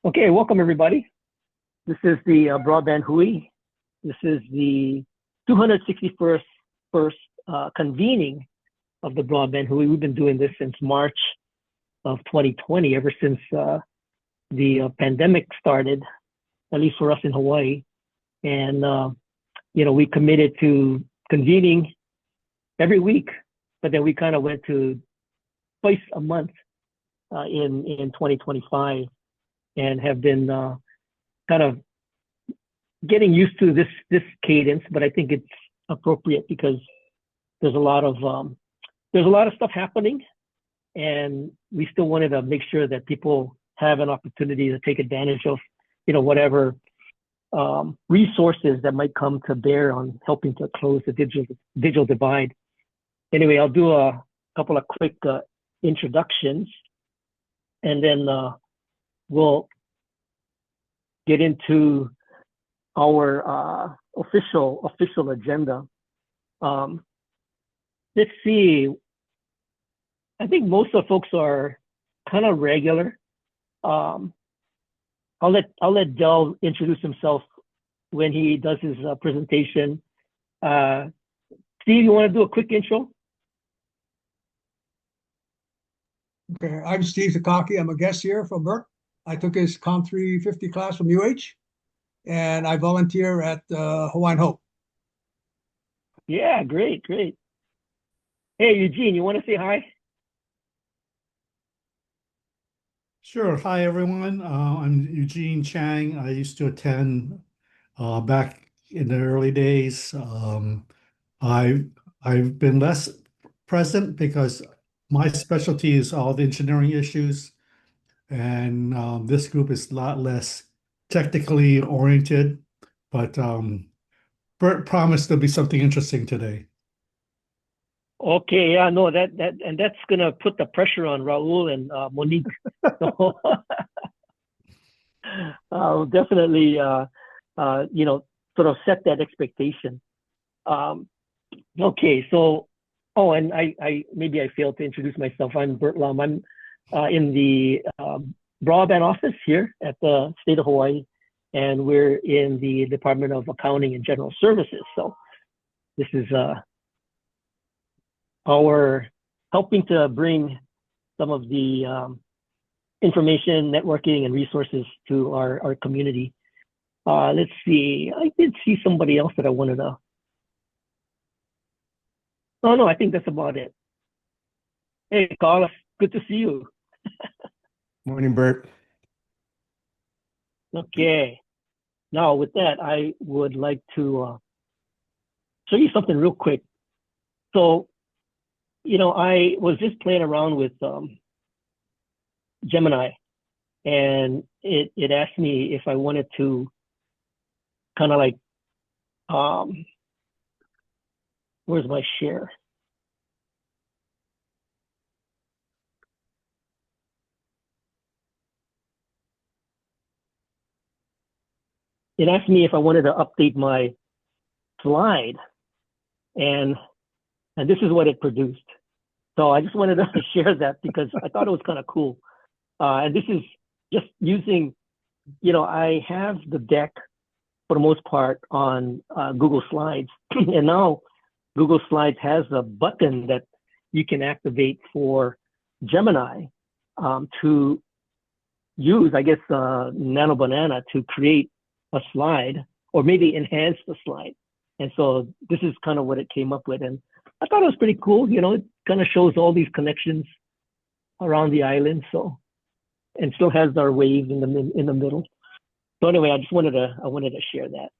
Okay, welcome everybody. This is the Broadband Hui. This is the 261st first convening of the Broadband Hui. We've been doing this since March of 2020, ever since the pandemic started, at least for us in Hawaii. And we committed to convening every week, but then we kind of went to twice a month in 2025. And have been kind of getting used to this cadence, but I think it's appropriate because there's a lot of stuff happening, and we still wanted to make sure that people have an opportunity to take advantage of whatever resources that might come to bear on helping to close the digital divide. Anyway, I'll do a couple of quick introductions, and then we'll get into our official agenda. Let's see. I think most of the folks are kind of regular. I'll let Del introduce himself when he does his presentation. Steve, you want to do a quick intro? Okay, I'm Steve Takaki. I'm a guest here from Bert. I took his Com 350 class from UH, and I volunteer at Hawaiian Hope. Yeah, great. Hey, Eugene, you want to say hi? Sure. Hi, everyone. I'm Eugene Chang. I used to attend back in the early days. I've been less present because my specialty is all the engineering issues. And this group is a lot less technically oriented, but Bert promised there'll be something interesting today. Okay, yeah, no, that's gonna put the pressure on Raul and Monique. So, I'll definitely, sort of set that expectation. Okay, so, and I maybe I failed to introduce myself. I'm Bert Lum. I'm in the broadband office here at the state of Hawaii, and we're in the Department of Accounting and General Services. So this is our helping to bring some of the information, networking, and resources to our community. Let's see, I did see somebody else that I wanted to. Oh no, I think that's about it. Hey, Carlos, good to see you. Morning, Bert. Okay. Now, with that, I would like to show you something real quick. So, I was just playing around with Gemini, and it asked me if I wanted to kind of like, where's my share? It asked me if I wanted to update my slide, and this is what it produced. So I just wanted to share that because I thought it was kind of cool. And this is just using, I have the deck for the most part on Google Slides, and now Google Slides has a button that you can activate for Gemini to use, I guess, Nano Banana to create a slide or maybe enhance the slide. And so this is kind of what it came up with. And I thought it was pretty cool. It kind of shows all these connections around the island. So, and still has our wave in the middle. So anyway, I wanted to share that.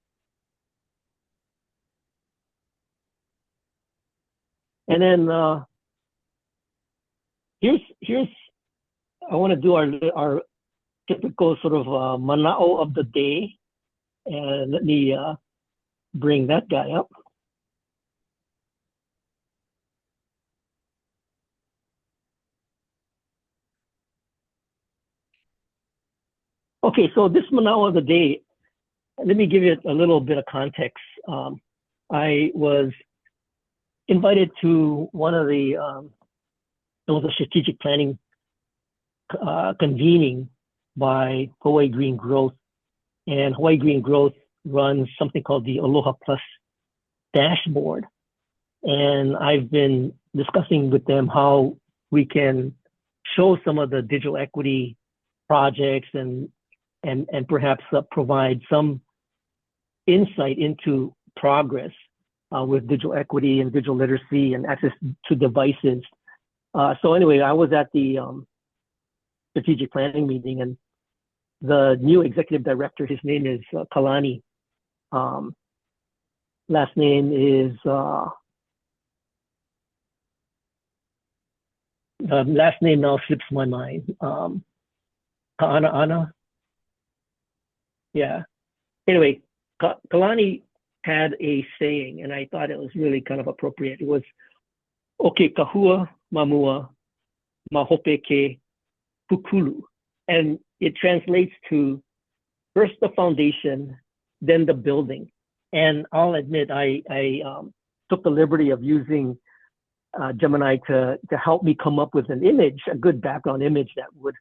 And then here's I want to do our typical sort of mana'o of the day. And let me bring that guy up. Okay, so this mana'o of the day, let me give you a little bit of context. I was invited to one of the strategic planning convening by Hawaii Green Growth. And Hawaii Green Growth runs something called the Aloha Plus dashboard. And I've been discussing with them how we can show some of the digital equity projects and perhaps provide some insight into progress with digital equity and digital literacy and access to devices. So anyway, I was at the strategic planning meeting, and the new executive director, his name is Kalani. Last name is last name now slips my mind. Ka'ana. Yeah. Anyway, Kalani had a saying, and I thought it was really kind of appropriate. It was, "Okay, kahua mamua mahope ke kukulu," and it translates to first the foundation, then the building. And I'll admit, I took the liberty of using Gemini to help me come up with an image, a good background image that would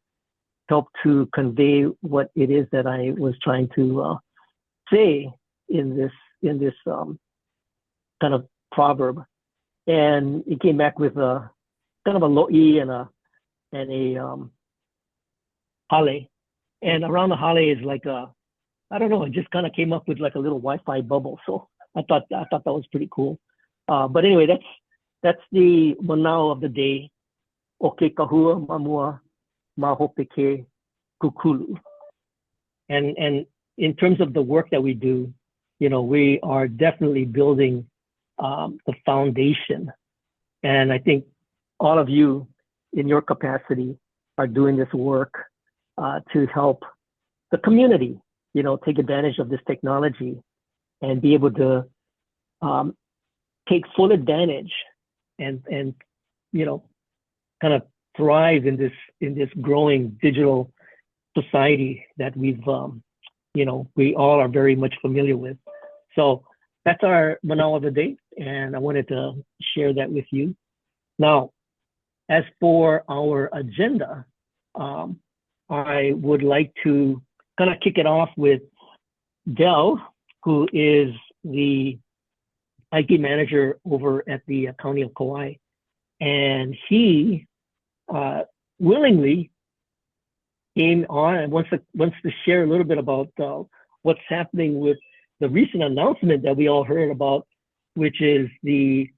help to convey what it is that I was trying to say in this kind of proverb. And it came back with a kind of a lo'i and a hale. And around the hale is like I don't know, it just kind of came up with like a little Wi-Fi bubble. So I thought that was pretty cool. But anyway, that's the manao of the day. Oke kahua mamua mahope ke kukulu. And in terms of the work that we do, we are definitely building the foundation. And I think all of you in your capacity are doing this work to help the community, take advantage of this technology and be able to take full advantage and kind of thrive in this growing digital society that we all are very much familiar with. So that's our manao of the day, and I wanted to share that with you. Now, as for our agenda, I would like to kind of kick it off with Del, who is the IT manager over at the County of Kauai. And he willingly came on and wants to share a little bit about what's happening with the recent announcement that we all heard about, which is the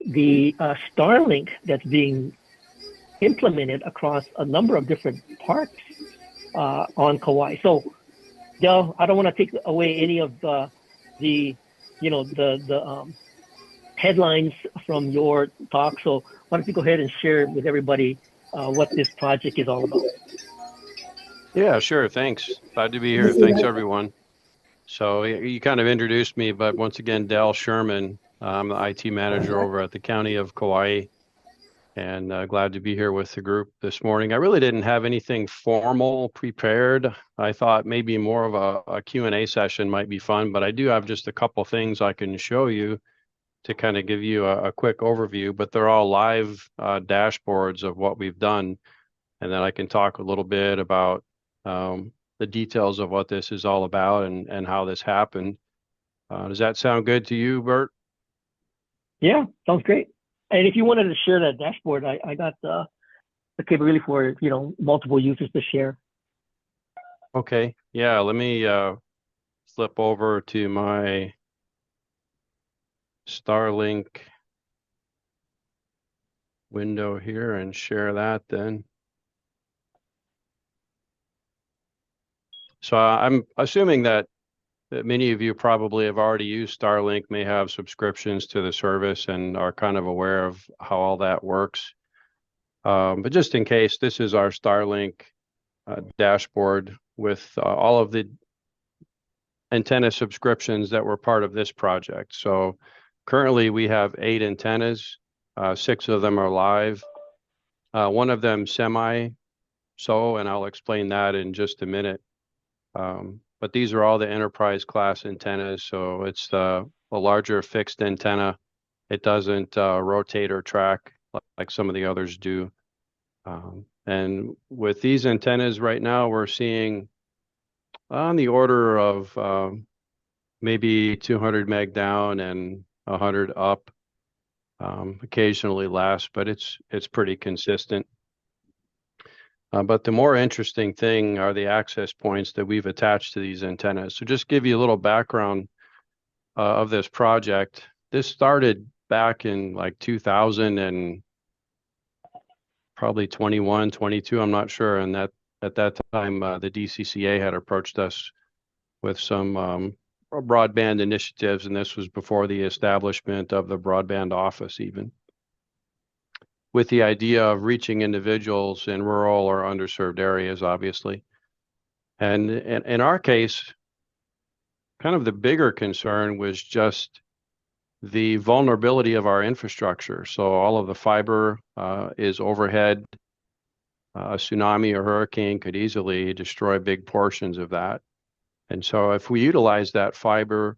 Starlink that's being implemented across a number of different parks on Kauai. So, Del, I don't want to take away any of the headlines from your talk. So why don't you go ahead and share with everybody what this project is all about? Yeah, sure. Thanks. Glad to be here. Thanks, everyone. So you kind of introduced me, but once again, Dal Sherman. I'm the IT manager over at the County of Kauai, and glad to be here with the group this morning. I really didn't have anything formal prepared. I thought maybe more of a Q&A session might be fun, but I do have just a couple things I can show you to kind of give you a quick overview, but they're all live dashboards of what we've done. And then I can talk a little bit about the details of what this is all about and how this happened. Does that sound good to you, Bert? Yeah, sounds great. And if you wanted to share that dashboard, I got the capability for multiple users to share. Okay. Yeah, let me flip over to my Starlink window here and share that then. So I'm assuming that many of you probably have already used Starlink, may have subscriptions to the service and are kind of aware of how all that works. But just in case, this is our Starlink dashboard with all of the antenna subscriptions that were part of this project. So currently we have 8 antennas, 6 of them are live, one of them semi-so, and I'll explain that in just a minute. But these are all the enterprise class antennas. So it's a larger fixed antenna. It doesn't rotate or track like some of the others do. And And with these antennas right now, we're seeing on the order of maybe 200 meg down and 100 up, occasionally less, but it's pretty consistent. But the more interesting thing are the access points that we've attached to these antennas. So just give you a little background of this project. This started back in like 2000 and probably 21, 22, I'm not sure. And that at that time, the DCCA had approached us with some broadband initiatives, and this was before the establishment of the broadband office even, with the idea of reaching individuals in rural or underserved areas, obviously. And in our case, kind of the bigger concern was just the vulnerability of our infrastructure. So all of the fiber is overhead. A tsunami or hurricane could easily destroy big portions of that. And so if we utilize that fiber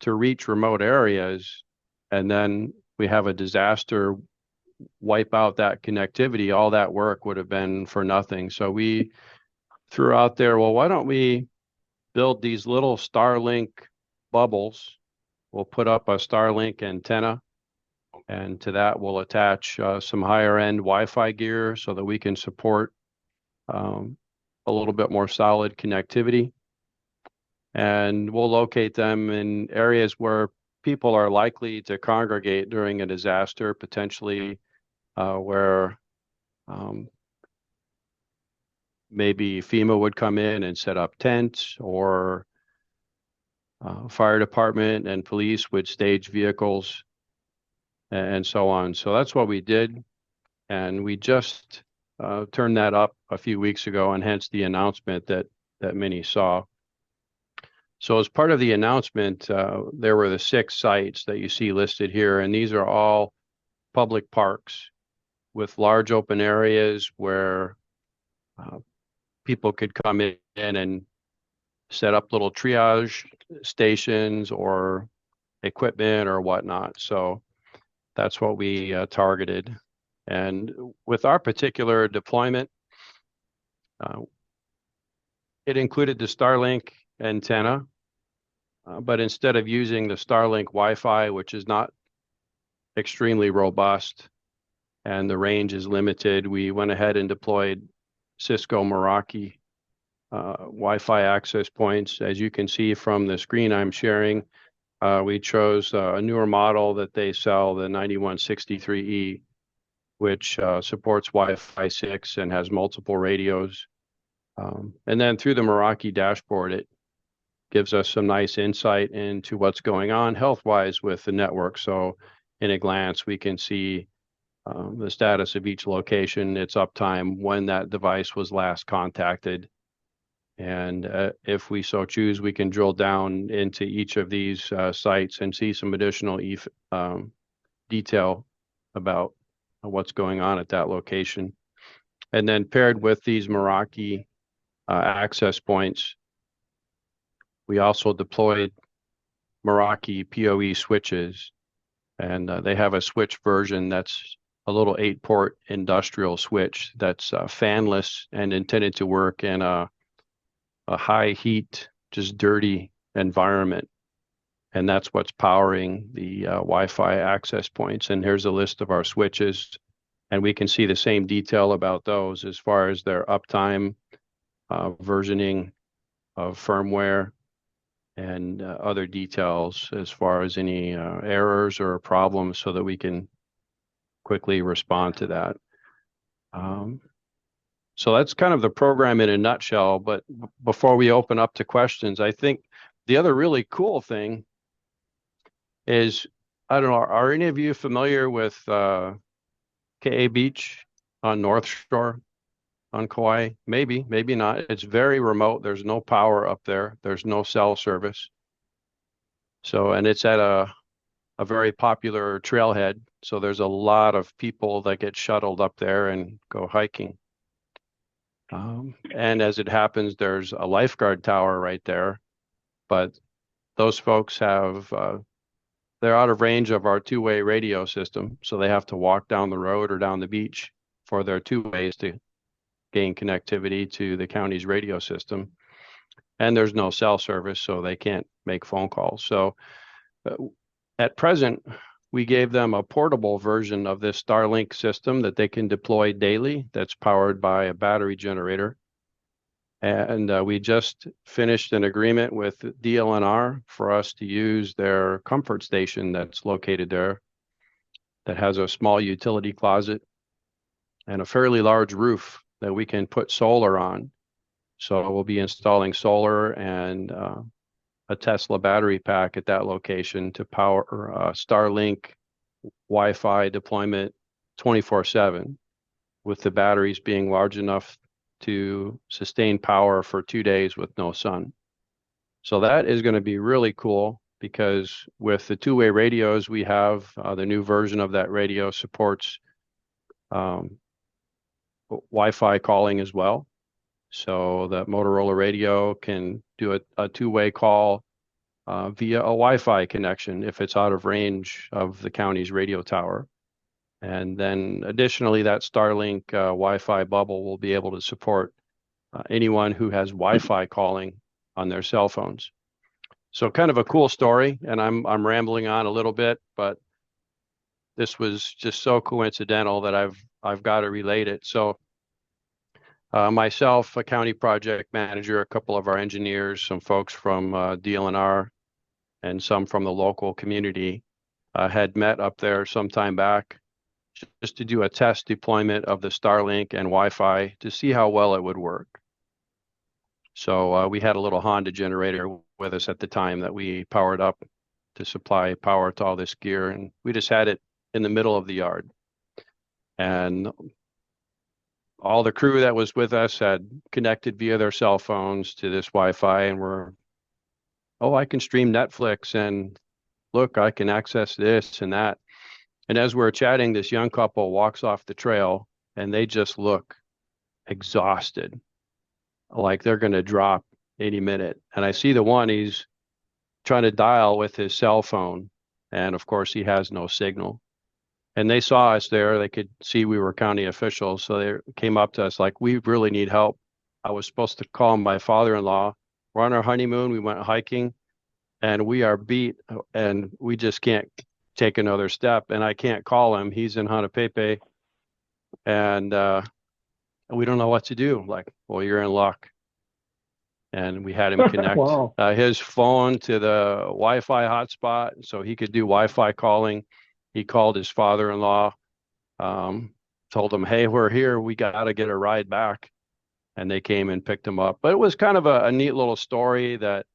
to reach remote areas, and then we have a disaster wipe out that connectivity, all that work would have been for nothing. So we threw out there, well, why don't we build these little Starlink bubbles? We'll put up a Starlink antenna, and to that we'll attach some higher end Wi-Fi gear so that we can support a little bit more solid connectivity. And we'll locate them in areas where people are likely to congregate during a disaster, potentially where maybe FEMA would come in and set up tents, or fire department and police would stage vehicles and so on. So that's what we did. And we just turned that up a few weeks ago, and hence the announcement that many saw. So as part of the announcement, there were the 6 sites that you see listed here, and these are all public parks with large open areas where people could come in and set up little triage stations or equipment or whatnot. So that's what we targeted. And with our particular deployment, it included the Starlink antenna, but instead of using the Starlink Wi-Fi, which is not extremely robust and the range is limited, we went ahead and deployed Cisco Meraki Wi-Fi access points. As you can see from the screen I'm sharing, we chose a newer model that they sell, the 9163E, which supports Wi-Fi 6 and has multiple radios. And then through the Meraki dashboard, it gives us some nice insight into what's going on health-wise with the network. So in a glance, we can see the status of each location, its uptime, when that device was last contacted. And if we so choose, we can drill down into each of these sites and see some additional detail about what's going on at that location. And then paired with these Meraki access points, we also deployed Meraki PoE switches, and they have a switch version that's a little 8-port industrial switch that's fanless and intended to work in a high heat, just dirty environment. And that's what's powering the Wi-Fi access points. And here's a list of our switches. And we can see the same detail about those as far as their uptime, versioning of firmware, and other details as far as any errors or problems, so that we can quickly respond to that. So that's kind of the program in a nutshell. But before we open up to questions, I think the other really cool thing is, I don't know, are any of you familiar with KA Beach on North Shore on Kauai? Maybe, maybe not. It's very remote. There's no power up there. There's no cell service. So, and it's at a very popular trailhead. So there's a lot of people that get shuttled up there and go hiking. And as it happens, there's a lifeguard tower right there, but those folks have, they're out of range of our 2-way radio system. So they have to walk down the road or down the beach for their 2-ways to gain connectivity to the county's radio system. And there's no cell service, so they can't make phone calls. So at present, we gave them a portable version of this Starlink system that they can deploy daily that's powered by a battery generator. And we just finished an agreement with DLNR for us to use their comfort station that's located there that has a small utility closet and a fairly large roof that we can put solar on. So we'll be installing solar and a Tesla battery pack at that location to power Starlink Wi-Fi deployment 24/7, with the batteries being large enough to sustain power for 2 days with no sun. So that is going to be really cool, because with the two-way radios we have, the new version of that radio supports Wi-Fi calling as well. So the Motorola radio can do a two-way call via a Wi-Fi connection if it's out of range of the county's radio tower. And then additionally, that Starlink Wi-Fi bubble will be able to support anyone who has Wi-Fi calling on their cell phones. So kind of a cool story, and I'm rambling on a little bit, but this was just so coincidental that I've got to relate it. So myself, a county project manager, a couple of our engineers, some folks from DLNR, and some from the local community had met up there some time back just to do a test deployment of the Starlink and Wi-Fi to see how well it would work. So we had a little Honda generator with us at the time that we powered up to supply power to all this gear, and we just had it in the middle of the yard. And all the crew that was with us had connected via their cell phones to this Wi-Fi, and I can stream Netflix, and look, I can access this and that. And as we're chatting, this young couple walks off the trail, and they just look exhausted, like they're going to drop any minute. And I see the one, he's trying to dial with his cell phone, and of course he has no signal. And they saw us there. They could see we were county officials, so they came up to us like, we really need help. I was supposed to call my father-in-law. We're on our honeymoon. We went hiking, and we are beat, and we just can't take another step. And I can't call him. He's in Hanapepe, and we don't know what to do. Like, well, you're in luck. And we had him connect Wow. his phone to the Wi-Fi hotspot so he could do Wi-Fi calling. He called his father-in-law, told him, hey, we're here. We got to get a ride back. And they came and picked him up. But it was kind of a neat little story that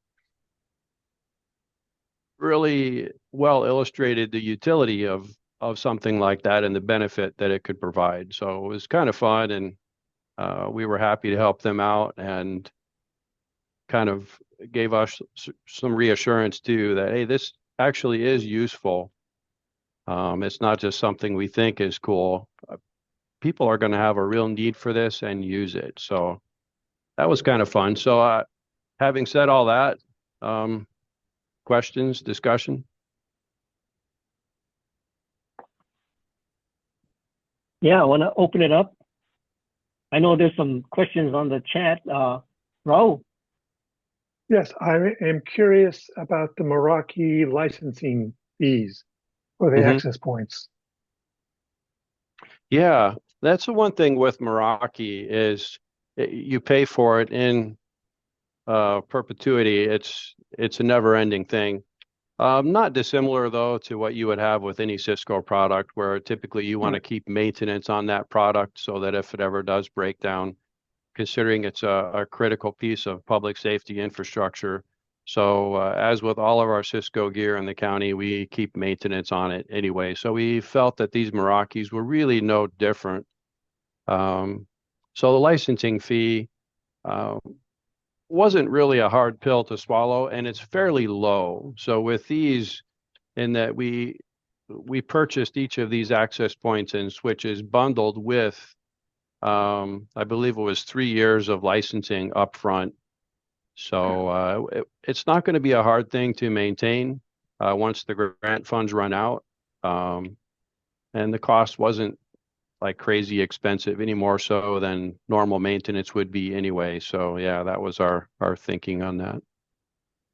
really well illustrated the utility of something like that and the benefit that it could provide. So it was kind of fun, and we were happy to help them out, and kind of gave us some reassurance too that, hey, this actually is useful. It's not just something we think is cool. People are going to have a real need for this and use it. So that was kind of fun. So having said all that, questions, discussion? Yeah, I want to open it up. I know there's some questions on the chat. Raul? Yes, I am curious about the Meraki licensing fees for the access points. Yeah, that's the one thing with Meraki is you pay for it in perpetuity. It's a never-ending thing. Not dissimilar, though, to what you would have with any Cisco product, where typically you want to keep maintenance on that product so that if it ever does break down, considering it's a critical piece of public safety infrastructure. So as with all of our Cisco gear in the county, we keep maintenance on it anyway. So we felt that these Merakis were really no different. So the licensing fee wasn't really a hard pill to swallow, and it's fairly low. So with these, in that we purchased each of these access points and switches bundled with, I believe it was 3 years of licensing upfront. So it's not going to be a hard thing to maintain once the grant funds run out. And the cost wasn't like crazy expensive, any more so than normal maintenance would be anyway. So yeah, that was our thinking on that.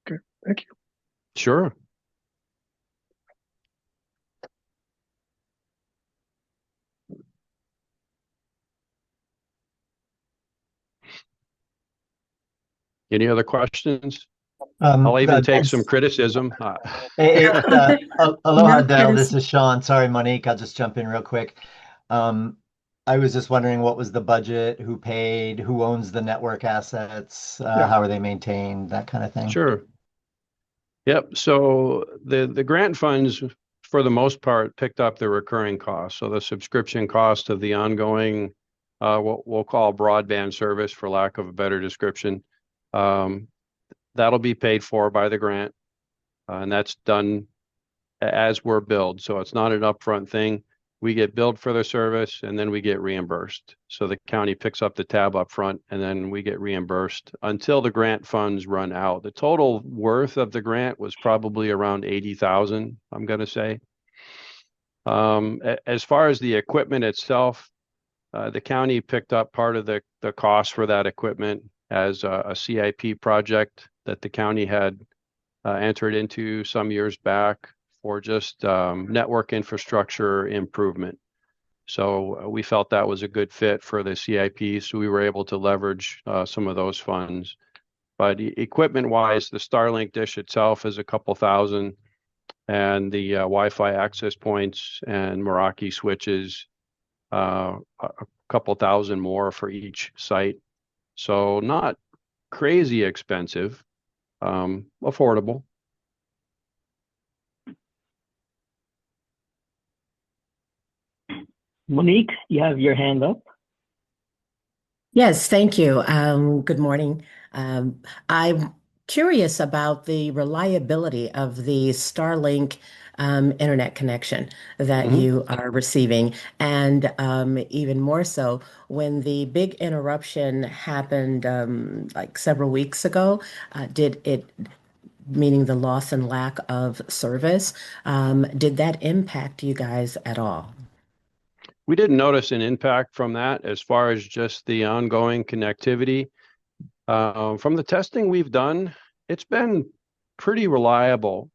Okay, thank you. Sure. Any other questions? I'll even take some criticism. Aloha, No Dell. This criticism. is Sean. Sorry, Monique. I'll just jump in real quick. I was just wondering what was the budget, who paid, who owns the network assets, Yeah. how are they maintained, that kind of thing. Sure. Yep. So the grant funds, for the most part, picked up the recurring costs. So the subscription cost of the ongoing, what we'll call broadband service, for lack of a better description, that'll be paid for by the grant, and that's done as we're billed. So it's not an upfront thing. We get billed for the service and then we get reimbursed. So the county picks up the tab up front and then we get reimbursed until the grant funds run out. The total worth of the grant was probably around 80,000, I'm going to say. As far as the equipment itself, the county picked up part of the cost for that equipment as a CIP project that the county had entered into some years back for just network infrastructure improvement. So we felt that was a good fit for the CIP, so we were able to leverage some of those funds. But equipment-wise, the Starlink dish itself is a couple thousand, and the Wi-Fi access points and Meraki switches, a couple thousand more for each site. So not crazy expensive, affordable. Monique, you have your hand up. Yes, thank you. Good morning. I'm curious about the reliability of the Starlink internet connection that you are receiving, and even more so when the big interruption happened like several weeks ago. Did it, meaning the loss and lack of service, did that impact you guys at all? We didn't notice an impact from that as far as just the ongoing connectivity. From the testing we've done, it's been pretty reliable.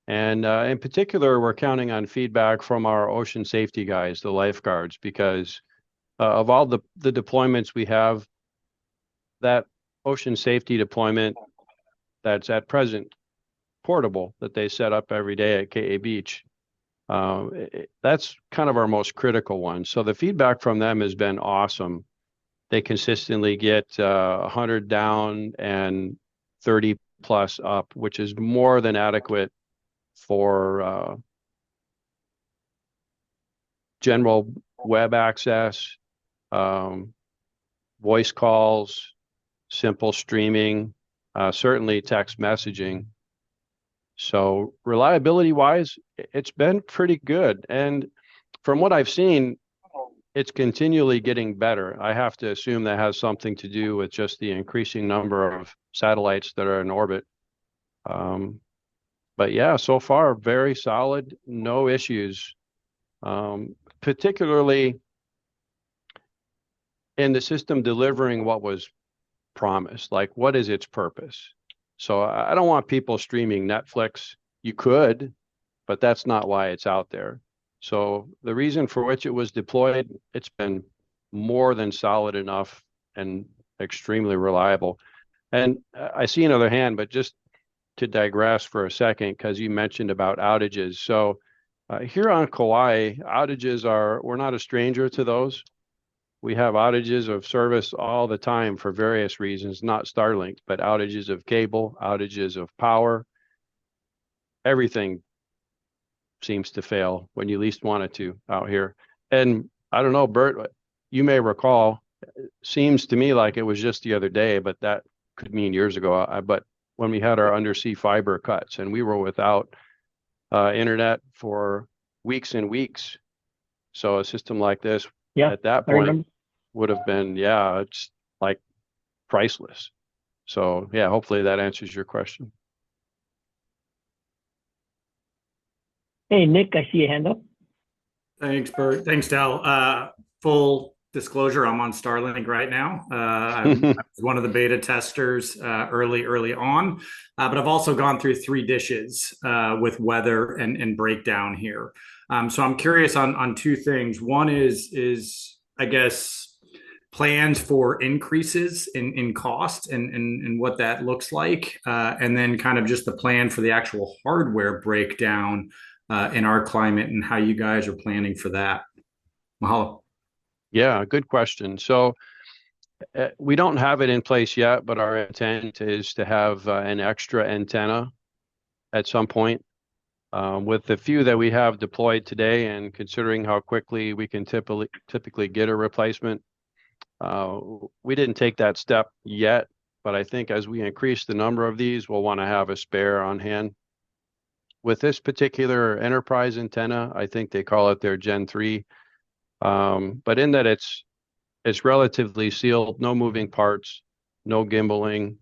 And in particular, we're counting on feedback from our ocean safety guys, the lifeguards, because of all the deployments we have, that ocean safety deployment that's at present portable that they set up every day at KA Beach, that's kind of our most critical one. So the feedback from them has been awesome. They consistently get 100 down and 30 plus up, which is more than adequate for general web access, voice calls, simple streaming, certainly text messaging. So reliability wise, it's been pretty good. And from what I've seen, it's continually getting better. I have to assume that has something to do with just the increasing number of satellites that are in orbit. But yeah, so far, very solid, no issues, particularly in the system delivering what was promised. Like, what is its purpose? So I don't want people streaming Netflix. You could, but that's not why it's out there. So the reason for which it was deployed, it's been more than solid enough and extremely reliable. And I see another hand, but just to digress for a second, because you mentioned about outages. So here on Kauai, we're not a stranger to those. We have outages of service all the time for various reasons, not Starlink, but outages of cable, outages of power. Everything seems to fail when you least want it to out here. And I don't know, Bert, you may recall, it seems to me like it was just the other day, but that could mean years ago. But when we had our undersea fiber cuts and we were without internet for weeks and weeks. So a system like this, at that point, would have been, it's like priceless. So yeah, hopefully that answers your question. Hey, Nick, I see your hand up. Thanks, Bert. Thanks, Dal. full disclosure, I'm on Starlink right now. I was one of the beta testers early on, but I've also gone through 3 dishes with weather and breakdown here. So I'm curious on 2 things. One is I guess plans for increases in cost and what that looks like, and then kind of just the plan for the actual hardware breakdown in our climate and how you guys are planning for that. Mahalo. Yeah, good question. So we don't have it in place yet, but our intent is to have an extra antenna at some point. With the few that we have deployed today, and considering how quickly we can typically get a replacement, we didn't take that step yet. But I think as we increase the number of these, we'll want to have a spare on hand. With this particular enterprise antenna, I think they call it their Gen 3. But in that it's relatively sealed, no moving parts, no gimbaling,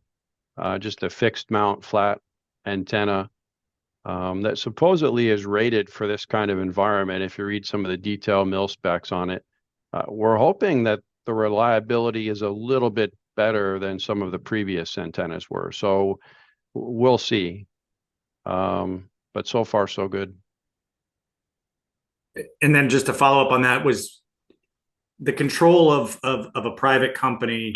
just a fixed mount flat antenna that supposedly is rated for this kind of environment. If you read some of the detailed mil specs on it, we're hoping that the reliability is a little bit better than some of the previous antennas were. So we'll see. But so far, so good. And then just to follow up on that, was the control of a private company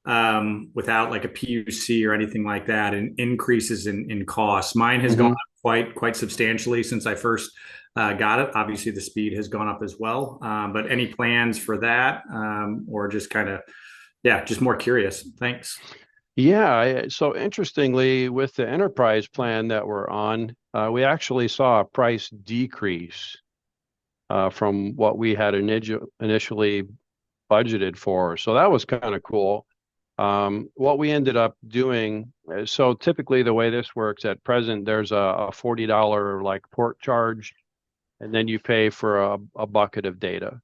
without like a PUC or anything like that, and increases in costs. Mine has gone up quite substantially since I first got it. Obviously, the speed has gone up as well. But any plans for that, or just kind of, just more curious. Thanks. Yeah. So interestingly, with the enterprise plan that we're on, we actually saw a price decrease from what we had initially budgeted for. So that was kind of cool. What we ended up doing, so typically the way this works at present, there's a $40 like port charge, and then you pay for a bucket of data.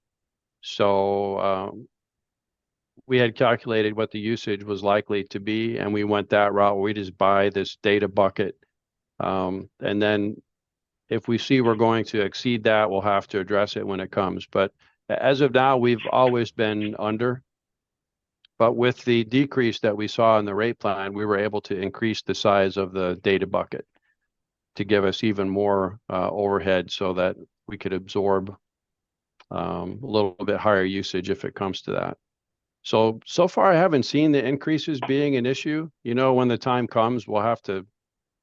So we had calculated what the usage was likely to be, and we went that route where we just buy this data bucket. And then if we see we're going to exceed that, we'll have to address it when it comes. But as of now, we've always been under. But with the decrease that we saw in the rate plan, we were able to increase the size of the data bucket to give us even more overhead so that we could absorb a little bit higher usage if it comes to that. So far, I haven't seen the increases being an issue. You know, when the time comes, we'll have to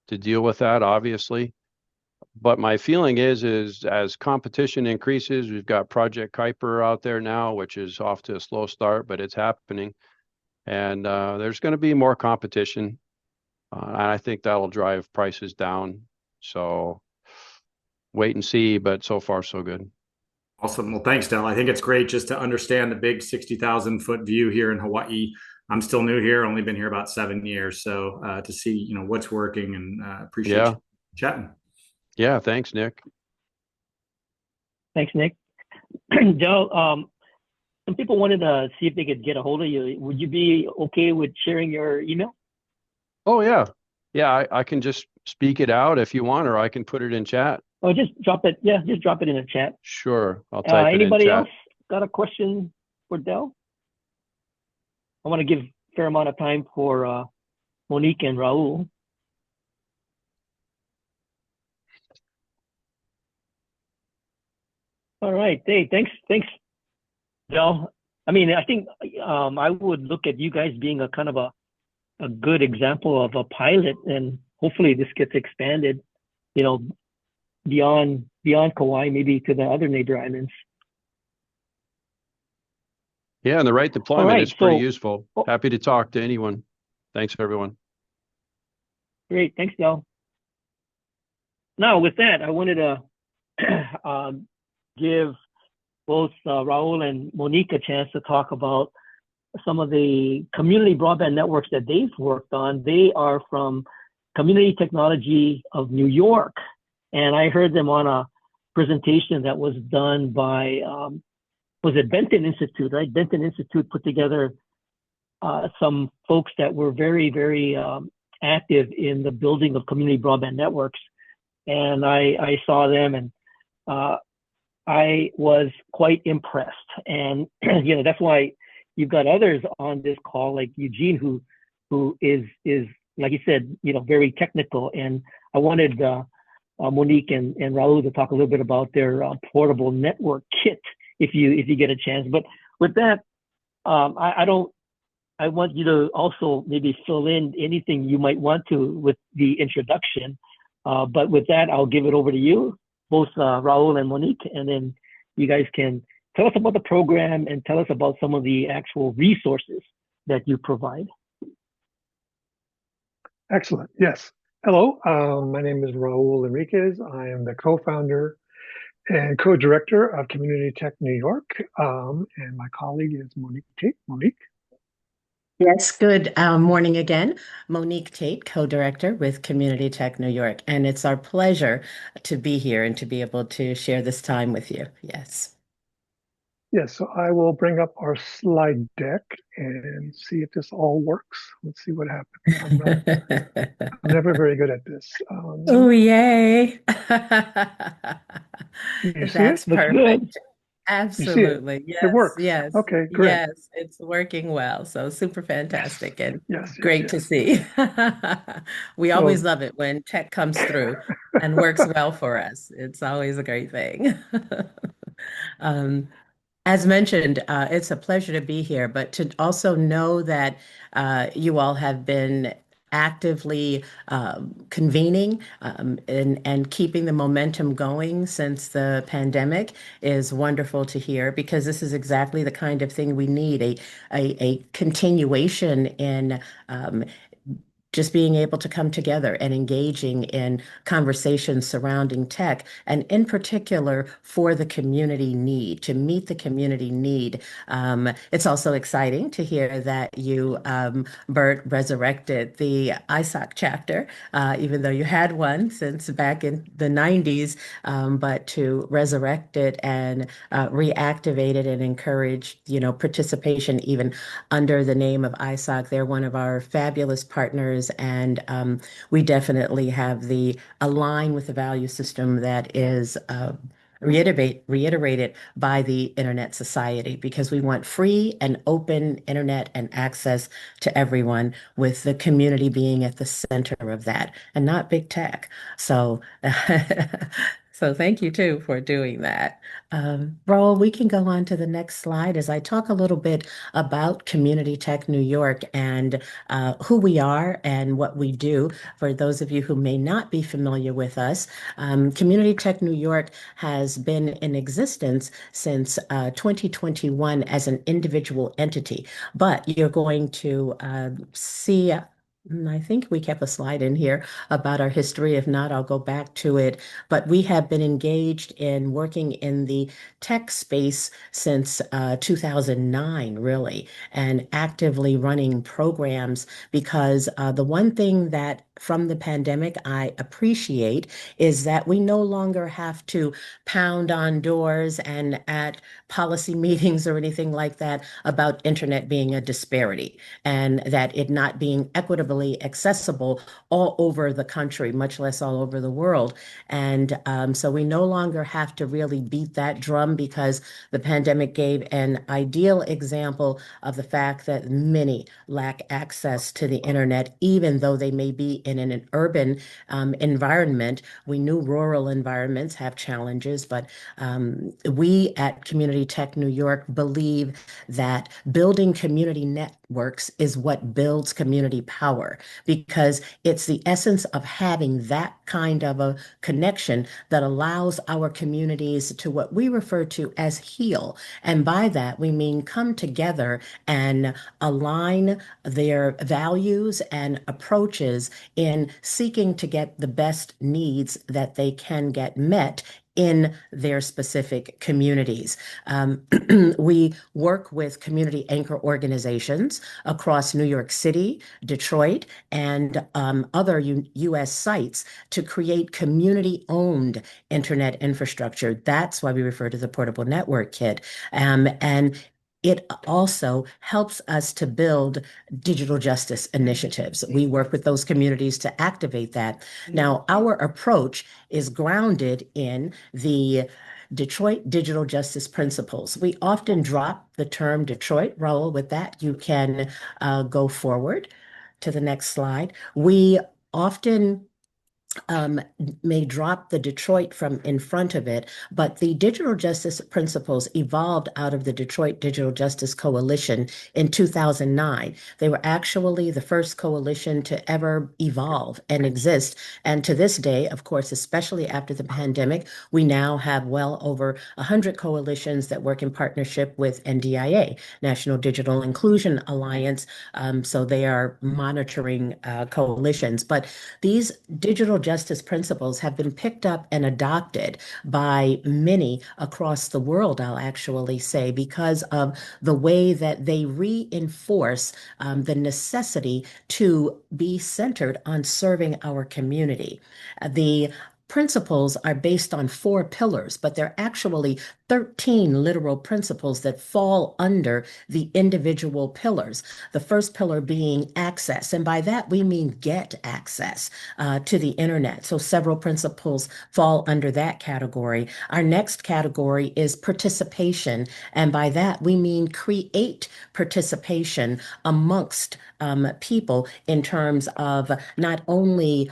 deal with that, obviously. But my feeling is as competition increases, we've got Project Kuiper out there now, which is off to a slow start, but it's happening. And there's going to be more competition. And I think that'll drive prices down. So wait and see, but so far, so good. Awesome. Well, thanks, Del. I think it's great just to understand the big 60,000 foot view here in Hawaii. I'm still new here, only been here about 7 years. So to see, what's working, and appreciate you chatting. Yeah, thanks, Nick. Thanks, Nick. Del, some people wanted to see if they could get a hold of you. Would you be okay with sharing your email? Oh, yeah. Yeah, I can just speak it out if you want, or I can put it in chat. Oh, just drop it. Yeah, just drop it in the chat. Sure, I'll type it in chat. Anybody else got a question for Del? I want to give a fair amount of time for Monique and Raul. All right. Hey, thanks, Del. I mean, I think I would look at you guys being a kind of a good example of a pilot, and hopefully this gets expanded, beyond Kauai, maybe to the other neighbor islands. Yeah, and the right deployment is pretty useful. Happy to talk to anyone. Thanks, everyone. Great. Thanks, Del. Now, with that, I wanted to give both Raul and Monique a chance to talk about some of the community broadband networks that they've worked on. They are from Community Technology of New York, and I heard them on a presentation that was done by, was it Benton Institute, right? Benton Institute put together some folks that were very, very active in the building of community broadband networks. And I saw them, and I was quite impressed. And, you know, that's why you've got others on this call, like Eugene, who is, like you said, you know, very technical. And I wanted Monique and Raul to talk a little bit about their portable network kit if you get a chance. But with that, I want you to also maybe fill in anything you might want to with the introduction. But with that, I'll give it over to you, both Raul and Monique, and then you guys can tell us about the program and tell us about some of the actual resources that you provide. Excellent. Yes. Hello. My name is Raul Enriquez. I am the co-founder and co-director of Community Tech New York. And my colleague is Monique Tate. Monique. Yes, good morning again. Monique Tate, co-director with Community Tech New York. And it's our pleasure to be here and to be able to share this time with you. Yes. Yes, so I will bring up our slide deck and see if this all works. Let's see what happens. I'm never very good at this. Oh, yay. You see That's it? perfect. You see it? Absolutely. It works. Yes, Okay, great. yes, it's working well. So super fantastic and Yes, great to yes. see. We So- always love it when tech comes through and works well for us. It's always a great thing. Um, as mentioned, it's a pleasure to be here, but to also know that you all have been actively convening and keeping the momentum going since the pandemic is wonderful to hear because this is exactly the kind of thing we need, a continuation in just being able to come together and engaging in conversations surrounding tech, and in particular for the community need, to meet the community need. It's also exciting to hear that you, Bert, resurrected the ISOC chapter, even though you had one since back in the 90s, but to resurrect it and reactivate it and encourage, you know, participation even under the name of ISOC. They're one of our fabulous partners, and we definitely have the align with the value system that is reiterated by the Internet Society because we want free and open internet and access to everyone, with the community being at the center of that and not big tech. So, so thank you too for doing that. Raul, we can go on to the next slide as I talk a little bit about Community Tech New York and who we are and what we do. For those of you who may not be familiar with us, Community Tech New York has been in existence since 2021 as an individual entity, but you're going to see I think we kept a slide in here about our history. If not, I'll go back to it. But we have been engaged in working in the tech space since 2009, really, and actively running programs because the one thing that from the pandemic I appreciate is that we no longer have to pound on doors and at policy meetings or anything like that about internet being a disparity and that it not being equitably accessible all over the country, much less all over the world. And so we no longer have to really beat that drum because the pandemic gave an ideal example of the fact that many lack access to the internet, even though they may be in an urban environment. We knew rural environments have challenges, but we at Community Tech New York believe that building community networks is what builds community power because it's the essence of having that kind of a connection that allows our communities to what we refer to as heal. And by that, we mean come together and align their values and approaches in seeking to get the best needs that they can get met in their specific communities. We work with community anchor organizations across New York City, Detroit, and other U.S. sites to create community-owned internet infrastructure. That's why we refer to the Portable Network Kit. And it also helps us to build digital justice initiatives. We work with those communities to activate that. Now, our approach is grounded in the Detroit Digital Justice Principles. We often drop the term Detroit. Raul, with that, you can go forward to the next slide. We often may drop the Detroit from in front of it, but the digital justice principles evolved out of the Detroit Digital Justice Coalition in 2009. They were actually the first coalition to ever evolve and exist. And to this day, of course, especially after the pandemic, we now have well over 100 coalitions that work in partnership with NDIA, National Digital Inclusion Alliance. So they are monitoring coalitions. But these digital justice principles have been picked up and adopted by many across the world, I'll actually say, because of the way that they reinforce the necessity to be centered on serving our community. The principles are based on 4 pillars, but they're actually 13 literal principles that fall under the individual pillars. The first pillar being access, and by that we mean get access to the internet. So several principles fall under that category. Our next category is participation, and by that we mean create participation amongst people in terms of not only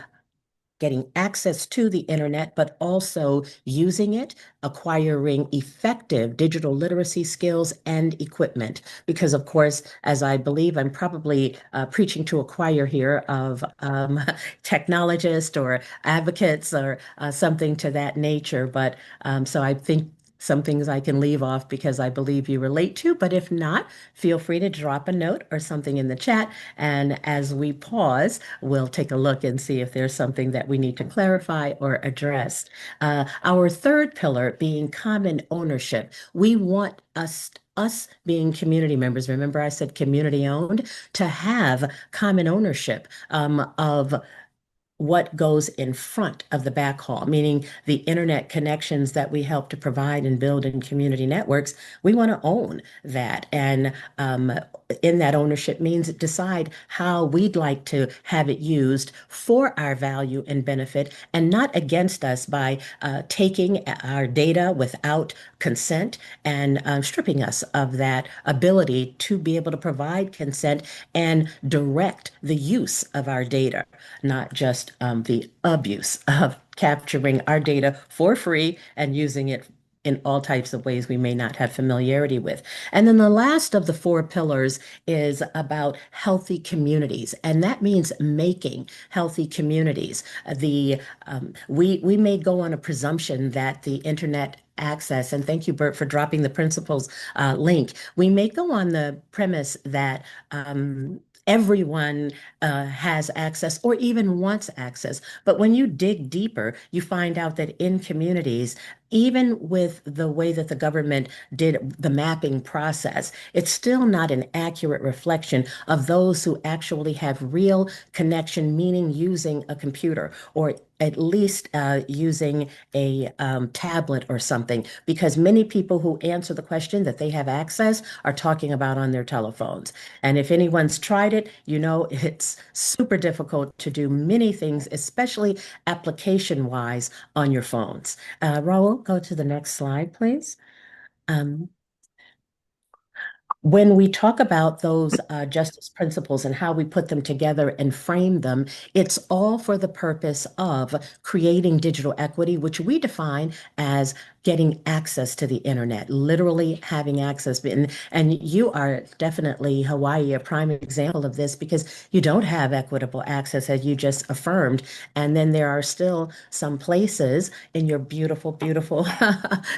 getting access to the internet, but also using it, acquiring effective digital literacy skills and equipment. Because, of course, as I believe I'm probably preaching to a choir here of technologists or advocates or something to that nature. But so I think some things I can leave off because I believe you relate to, but if not, feel free to drop a note or something in the chat. And as we pause, we'll take a look and see if there's something that we need to clarify or address. Our third pillar being common ownership. We want us being community members, remember I said community owned, to have common ownership of what goes in front of the backhaul, meaning the internet connections that we help to provide and build in community networks. We want to own that. And in that ownership means decide how we'd like to have it used for our value and benefit and not against us by taking our data without consent and stripping us of that ability to be able to provide consent and direct the use of our data, not just the abuse of capturing our data for free and using it in all types of ways we may not have familiarity with. And then the last of the 4 pillars is about healthy communities, and that means making healthy communities. We may go on a presumption that the internet access, and thank you, Bert, for dropping the principles link. We may go on the premise that everyone has access or even wants access. But when you dig deeper, you find out that in communities, even with the way that the government did the mapping process, it's still not an accurate reflection of those who actually have real connection, meaning using a computer or at least using a tablet or something, because many people who answer the question that they have access are talking about on their telephones. And if anyone's tried it, you know it's super difficult to do many things, especially application-wise on your phones. Raul, go to the next slide, please. When we talk about those justice principles and how we put them together and frame them, it's all for the purpose of creating digital equity, which we define as getting access to the internet, literally having access. And you are definitely, Hawaii, a prime example of this because you don't have equitable access, as you just affirmed. And then there are still some places in your beautiful, beautiful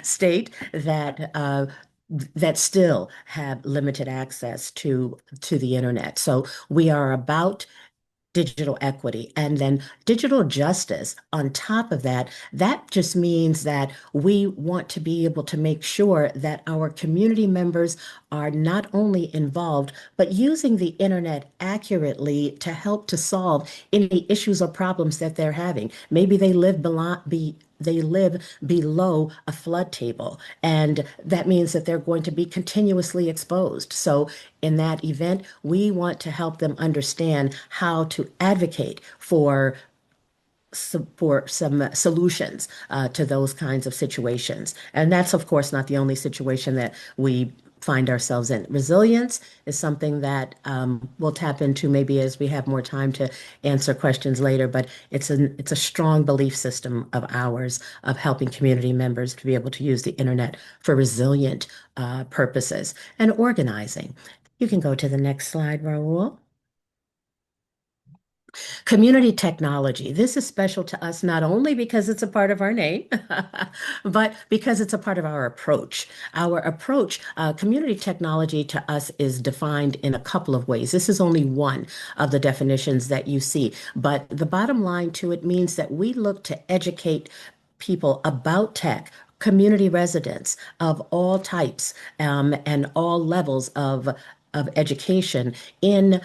state that still have limited access to the internet. So we are about digital equity and then digital justice on top of that. That just means that we want to be able to make sure that our community members are not only involved, but using the internet accurately to help to solve any issues or problems that they're having. Maybe they live below a flood table, and that means that they're going to be continuously exposed. So in that event, we want to help them understand how to advocate for for some solutions to those kinds of situations. And that's, of course, not the only situation that we find ourselves in. Resilience is something that we'll tap into maybe as we have more time to answer questions later, but it's a strong belief system of ours of helping community members to be able to use the internet for resilient purposes and organizing. You can go to the next slide, Raul. Community technology. This is special to us not only because it's a part of our name, but because it's a part of our approach. Our approach, community technology to us is defined in a couple of ways. This is only one of the definitions that you see, but the bottom line to it means that we look to educate people about tech, community residents of all types and all levels of education in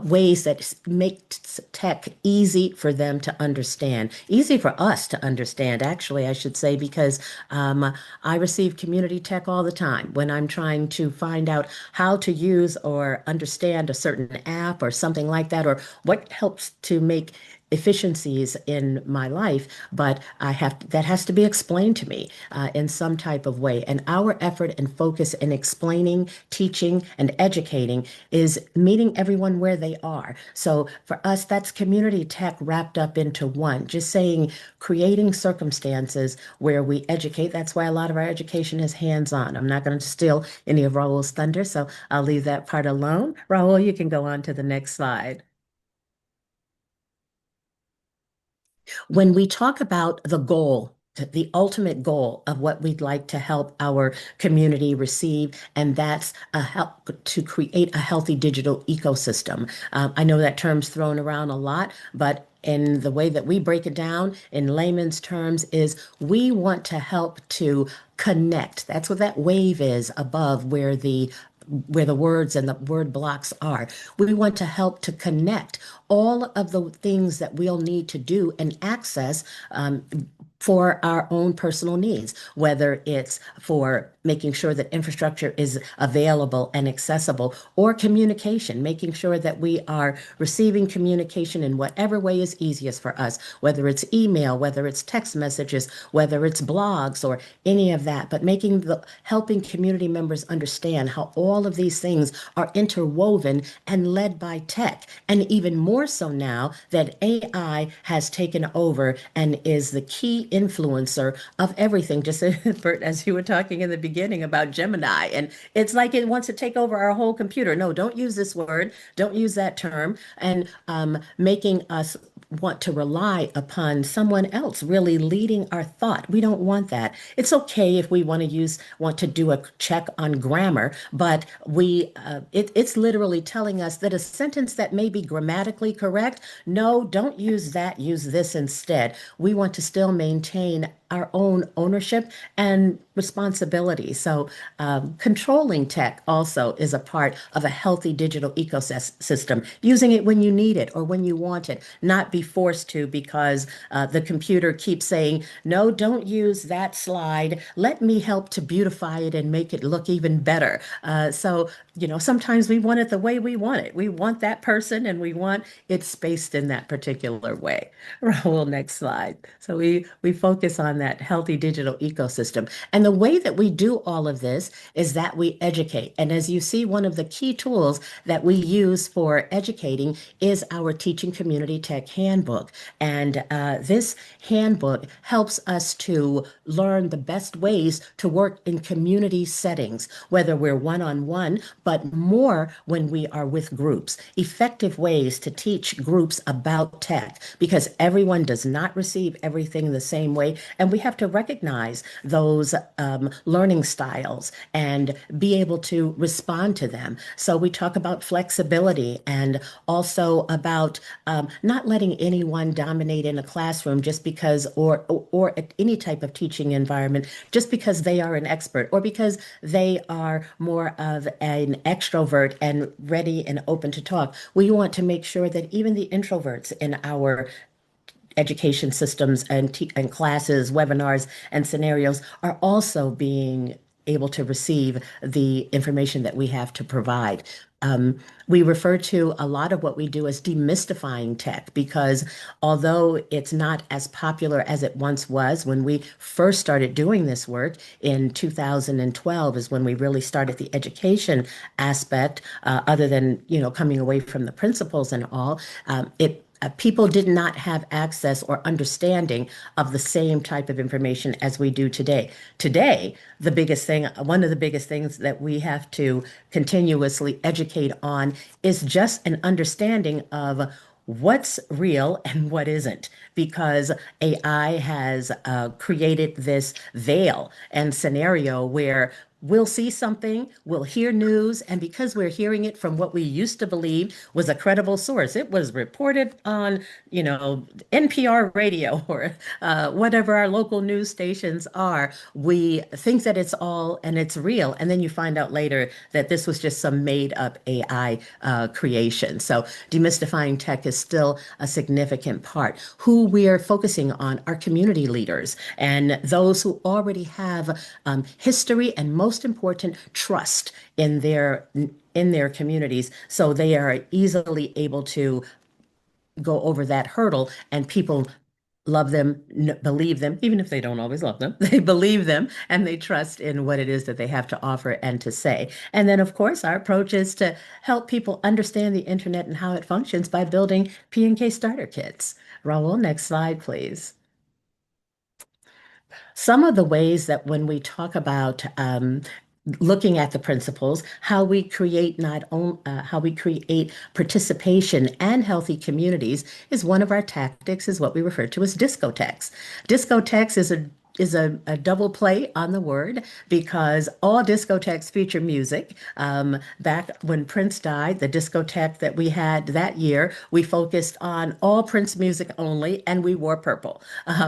ways that make tech easy for them to understand, easy for us to understand, actually, I should say, because I receive community tech all the time when I'm trying to find out how to use or understand a certain app or something like that, or what helps to make efficiencies in my life, but that has to be explained to me in some type of way. And our effort and focus in explaining, teaching, and educating is meeting everyone where they are. So for us, that's community tech wrapped up into one. Just saying, creating circumstances where we educate. That's why a lot of our education is hands-on. I'm not going to steal any of Raul's thunder, so I'll leave that part alone. Raul, you can go on to the next slide. When we talk about the goal, the ultimate goal of what we'd like to help our community receive, and that's a help to create a healthy digital ecosystem. I know that term's thrown around a lot, but in the way that we break it down in layman's terms is we want to help to connect. That's what that wave is above where the words and the word blocks are. We want to help to connect all of the things that we'll need to do and access for our own personal needs, whether it's for making sure that infrastructure is available and accessible, or communication, making sure that we are receiving communication in whatever way is easiest for us, whether it's email, whether it's text messages, whether it's blogs or any of that, but helping community members understand how all of these things are interwoven and led by tech. And even more so now that AI has taken over and is the key influencer of everything. Just Bert, as you were talking in the beginning about Gemini, and it's like it wants to take over our whole computer. No, don't use this word. Don't use that term. And making us want to rely upon someone else really leading our thought. We don't want that. It's okay if we want to do a check on grammar, but it's literally telling us that a sentence that may be grammatically correct, no, don't use that, use this instead. We want to still maintain our own ownership and responsibility. So controlling tech also is a part of a healthy digital ecosystem, using it when you need it or when you want it, not be forced to because the computer keeps saying, no, don't use that slide. Let me help to beautify it and make it look even better. So, sometimes we want it the way we want it. We want that person and we want it spaced in that particular way. Raul, next slide. So we focus on that healthy digital ecosystem. And the way that we do all of this is that we educate. And as you see, one of the key tools that we use for educating is our Teaching Community Tech Handbook. And this handbook helps us to learn the best ways to work in community settings, whether we're one-on-one, but more when we are with groups. Effective ways to teach groups about tech, because everyone does not receive everything the same way. And we have to recognize those learning styles and be able to respond to them. So we talk about flexibility and also about not letting anyone dominate in a classroom just because, or at any type of teaching environment, just because they are an expert or because they are more of an extrovert and ready and open to talk. We want to make sure that even the introverts in our education systems and classes, webinars, and scenarios are also being able to receive the information that we have to provide. We refer to a lot of what we do as demystifying tech because although it's not as popular as it once was, when we first started doing this work in 2012 is when we really started the education aspect, other than, coming away from the principles and all, people did not have access or understanding of the same type of information as we do today. Today, one of the biggest things that we have to continuously educate on is just an understanding of what's real and what isn't, because AI has created this veil and scenario where we'll see something, we'll hear news, and because we're hearing it from what we used to believe was a credible source, it was reported on, NPR radio or whatever our local news stations are, we think that it's all and it's real. And then you find out later that this was just some made up AI creation. So demystifying tech is still a significant part. Who we are focusing on are community leaders and those who already have history and most important, trust in their communities, so they are easily able to go over that hurdle, and people love them, believe them, even if they don't always love them. They believe them and they trust in what it is that they have to offer and to say. And then, of course, our approach is to help people understand the internet and how it functions by building P&K starter kits. Raul, next slide, please. Some of the ways that when we talk about looking at the principles, how we create participation and healthy communities is one of our tactics, is what we refer to as discotheques. Discotheques is a double play on the word because all discotheques feature music. Back when Prince died, the discotheque that we had that year, we focused on all Prince music only, and we wore purple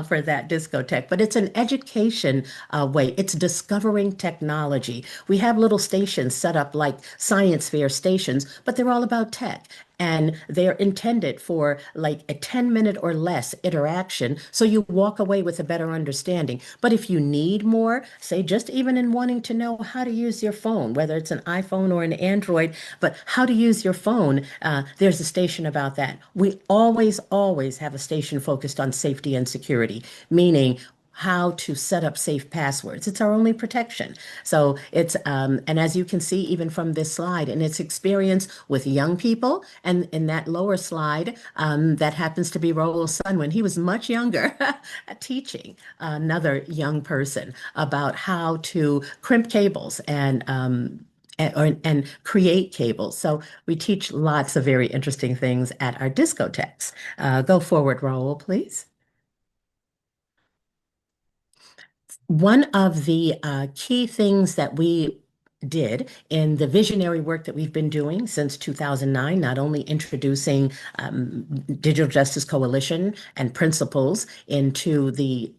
for that discotheque. But it's an education way. It's discovering technology. We have little stations set up like science fair stations, but they're all about tech. And they're intended for like a 10-minute or less interaction. So you walk away with a better understanding. But if you need more, say just even in wanting to know how to use your phone, whether it's an iPhone or an Android, but how to use your phone, there's a station about that. We always have a station focused on safety and security, meaning how to set up safe passwords. It's our only protection. So it's, and as you can see, even from this slide and its experience with young people, and in that lower slide, that happens to be Raul's son when he was much younger, teaching another young person about how to crimp cables and create cables. So we teach lots of very interesting things at our discotheques. Go forward, Raul, please. One of the key things that we did in the visionary work that we've been doing since 2009, not only introducing Digital Justice Coalition and principles into the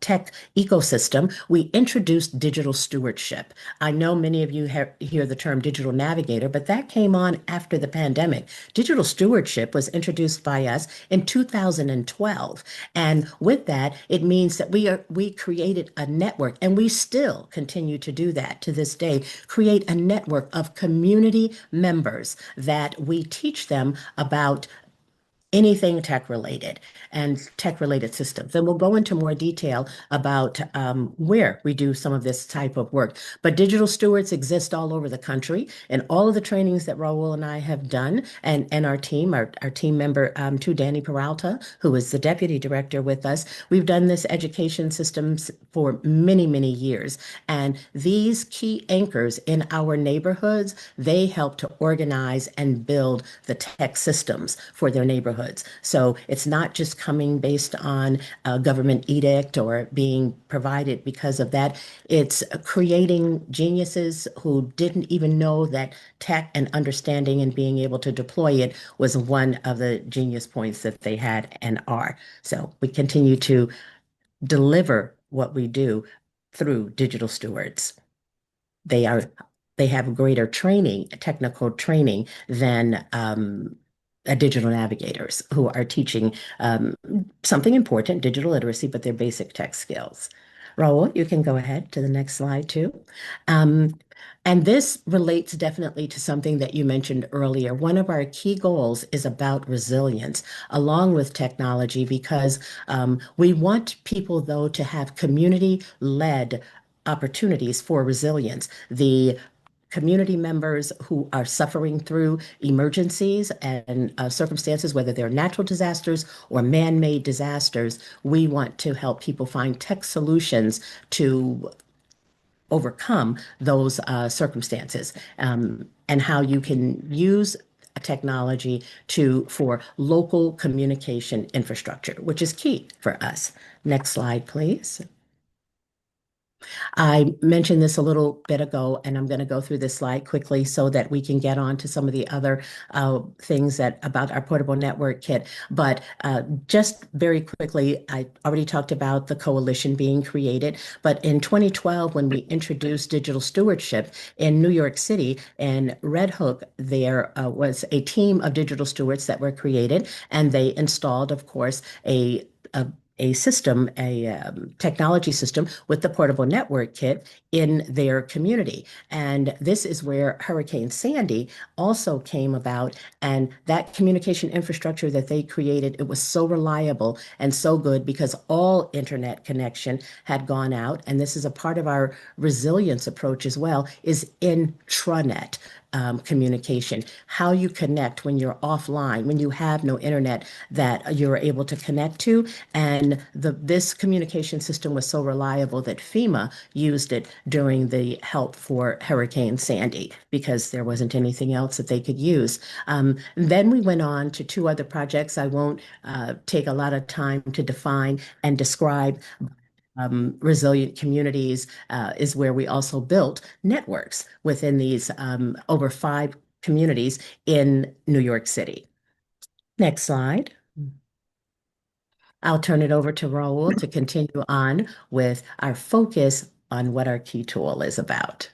tech ecosystem, we introduced digital stewardship. I know many of you hear the term digital navigator, but that came on after the pandemic. Digital stewardship was introduced by us in 2012. And with that, it means that we created a network, and we still continue to do that to this day, create a network of community members that we teach them about anything tech related and tech related systems. And we'll go into more detail about where we do some of this type of work. But digital stewards exist all over the country, and all of the trainings that Raul and I have done, and our team member, too, Danny Peralta, who is the deputy director with us, we've done this education systems for many, many years. And these key anchors in our neighborhoods, they help to organize and build the tech systems for their neighborhoods. So it's not just coming based on a government edict or being provided because of that. It's creating geniuses who didn't even know that tech and understanding and being able to deploy it was one of the genius points that they had and are. So we continue to deliver what we do through digital stewards. They have greater training, technical training than digital navigators who are teaching something important, digital literacy, but their basic tech skills. Raul, you can go ahead to the next slide too. And this relates definitely to something that you mentioned earlier. One of our key goals is about resilience along with technology because we want people, though, to have community-led opportunities for resilience. The community members who are suffering through emergencies and circumstances, whether they're natural disasters or man-made disasters, we want to help people find tech solutions to overcome those circumstances, and how you can use technology for local communication infrastructure, which is key for us. Next slide, please. I mentioned this a little bit ago, and I'm going to go through this slide quickly so that we can get on to some of the other things about our portable network kit. But just very quickly, I already talked about the coalition being created. But in 2012, when we introduced digital stewardship in New York City and Red Hook, there was a team of digital stewards that were created, and they installed, of course, a system, a technology system with the portable network kit in their community. And this is where Hurricane Sandy also came about. And that communication infrastructure that they created, it was so reliable and so good because all internet connection had gone out. And this is a part of our resilience approach as well, is intranet. Communication, how you connect when you're offline, when you have no internet that you're able to connect to. And this communication system was so reliable that FEMA used it during the help for Hurricane Sandy because there wasn't anything else that they could use. Then we went on to two other projects. I won't take a lot of time to define and describe. Resilient communities is where we also built networks within these over 5 communities in New York City. Next slide. I'll turn it over to Raul to continue on with our focus on what our key tool is about.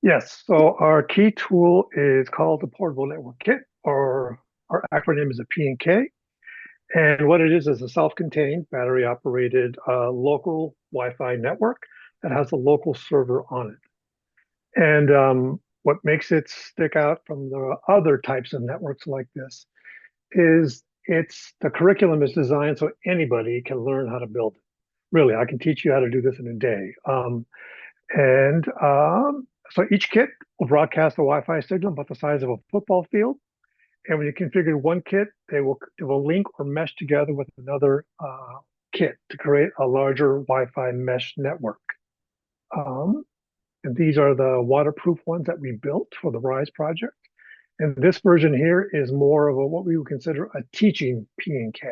Yes, so our key tool is called the Portable Network Kit, or our acronym is a P&K. And what it is a self-contained, battery-operated local Wi-Fi network that has a local server on it. And what makes it stick out from the other types of networks like this is the curriculum is designed so anybody can learn how to build it. Really, I can teach you how to do this in a day. So each kit will broadcast a Wi-Fi signal about the size of a football field. And when you configure one kit, it will link or mesh together with another kit to create a larger Wi-Fi mesh network. And these are the waterproof ones that we built for the RISE project. And this version here is more of what we would consider a teaching P&K.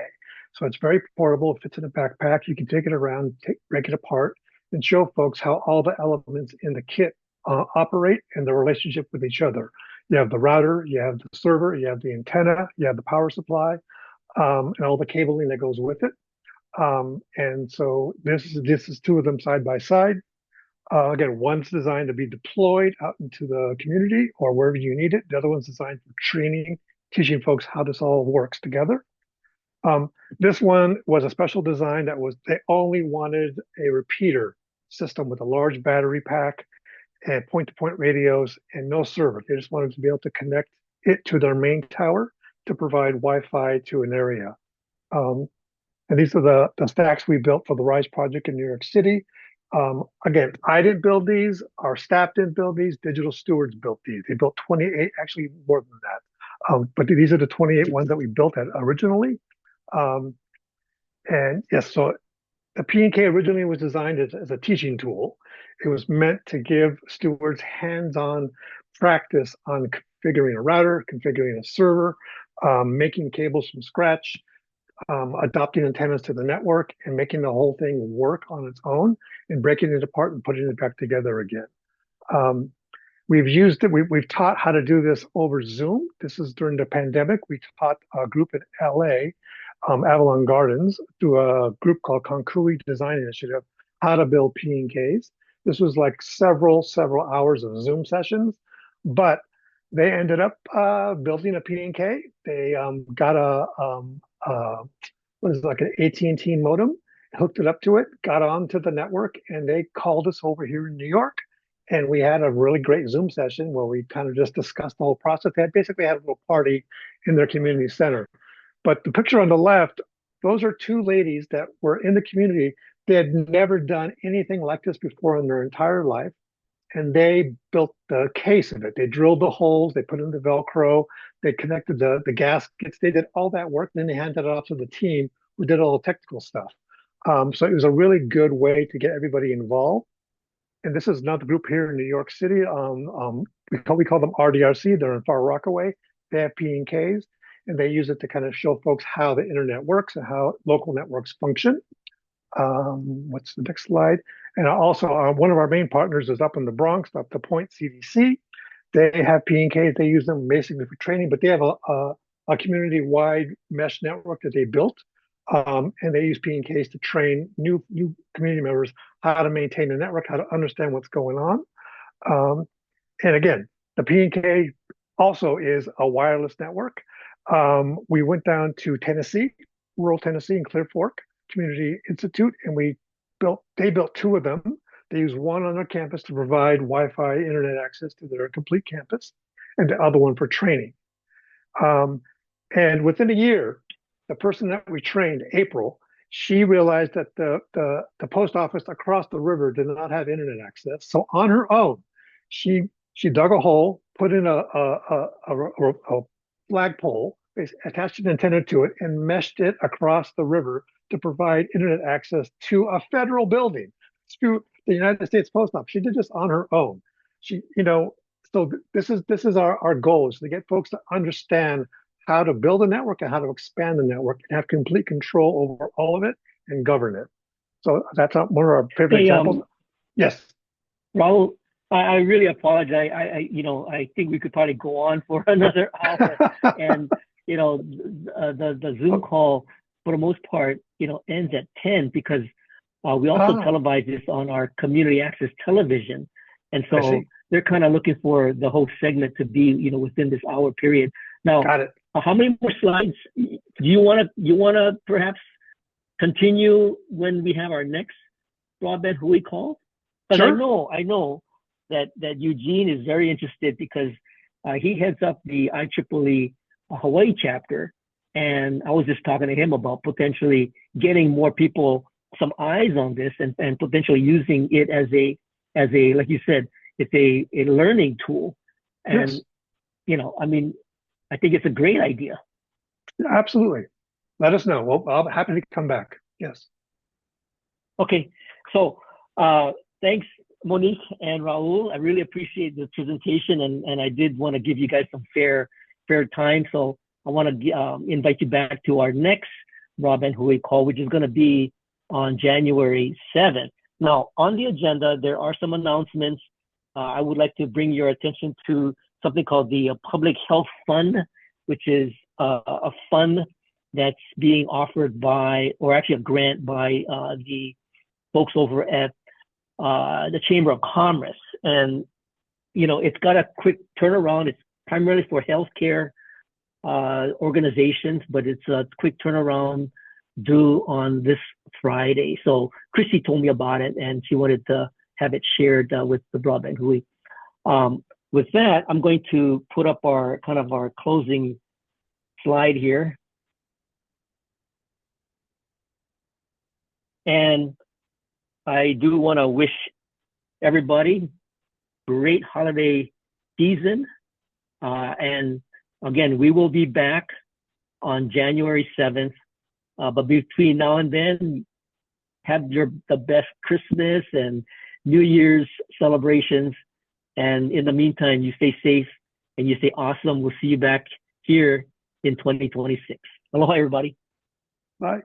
So it's very portable, it fits in a backpack. You can take it around, break it apart, and show folks how all the elements in the kit operate and the relationship with each other. You have the router, you have the server, you have the antenna, you have the power supply, and all the cabling that goes with it. And so this is two of them side by side. Again, one's designed to be deployed out into the community or wherever you need it. The other one's designed for training, teaching folks how this all works together. This one was a special design they only wanted a repeater system with a large battery pack and point-to-point radios and no server. They just wanted to be able to connect it to their main tower to provide Wi-Fi to an area. And these are the stacks we built for the RISE project in New York City. Again, I didn't build these. Our staff didn't build these. Digital stewards built these. They built 28, actually more than that. But these are the 28 ones that we built originally. And yes, so the P&K originally was designed as a teaching tool. It was meant to give stewards hands-on practice on configuring a router, configuring a server, making cables from scratch, adopting antennas to the network, and making the whole thing work on its own, and breaking it apart and putting it back together again. We've taught how to do this over Zoom. This is during the pandemic. We taught a group in LA, Avalon Gardens, through a group called Konkui Design Initiative, how to build P&Ks. This was like several hours of Zoom sessions, but they ended up building a P&K. They got what is it, like an AT&T modem, hooked it up to it, got onto the network, and they called us over here in New York. And we had a really great Zoom session where we kind of just discussed the whole process. They had basically had a little party in their community center. But the picture on the left, those are two ladies that were in the community. They had never done anything like this before in their entire life. And they built the case of it. They drilled the holes, they put in the Velcro, they connected the gaskets, they did all that work. Then they handed it off to the team who did all the technical stuff. So it was a really good way to get everybody involved. And this is another group here in New York City. We call them RDRC. They're in Far Rockaway. They have P&Ks, and they use it to kind of show folks how the internet works and how local networks function. What's the next slide? And also, one of our main partners is up in the Bronx, up to Point CDC. They have P&Ks. They use them basically for training, but they have a community-wide mesh network that they built. And they use P&Ks to train new community members how to maintain the network, how to understand what's going on. And again, the P&K also is a wireless network. We went down to Tennessee, rural Tennessee in Clear Fork Community Institute, and they built two of them. They use one on their campus to provide Wi-Fi internet access to their complete campus, and the other one for training. And within a year, the person that we trained, April, she realized that the post office across the river did not have internet access. So on her own, she dug a hole, put in a flagpole, attached an antenna to it, and meshed it across the river to provide internet access to a federal building, to the United States Post Office. She did this on her own. So this is our goal, is to get folks to understand how to build a network and how to expand the network and have complete control over all of it and govern it. So that's one of our favorite examples. Yes. Raul, I really apologize. I think we could probably go on for another hour. And, the Zoom call, for the most part, ends at 10 because we also televise this on our community access television. And so they're kind of looking for the whole segment to be, within this hour period. Now, got it. How many more slides do you want to perhaps continue when we have our next Broadband Hui call? Because sure. I know that Eugene is very interested because he heads up the IEEE Hawaii chapter, and I was just talking to him about potentially getting more people some eyes on this and potentially using it as a like you said, it's a learning tool. And yes. I think it's a great idea. Absolutely. Let us know. Well, I'll be happy to come back. Yes. Okay. So thanks, Monique and Raul. I really appreciate the presentation, and I did want to give you guys some fair time. So I want to invite you back to our next Broadband Hui call, which is going to be on January 7th. Now, on the agenda, there are some announcements. I would like to bring your attention to something called the Public Health Fund, which is a fund that's being offered by, or actually a grant by the folks over at the Chamber of Commerce. And, it's got a quick turnaround. It's primarily for healthcare organizations, but it's a quick turnaround due on this Friday. So Chrissy told me about it, and she wanted to have it shared with the Broadband Hui. With that, I'm going to put up our closing slide here. And I do want to wish everybody great holiday season. And again, we will be back on January 7th. But between now and then, have the best Christmas and New Year's celebrations. And in the meantime, you stay safe and you stay awesome. We'll see you back here in 2026. Aloha, everybody. Bye.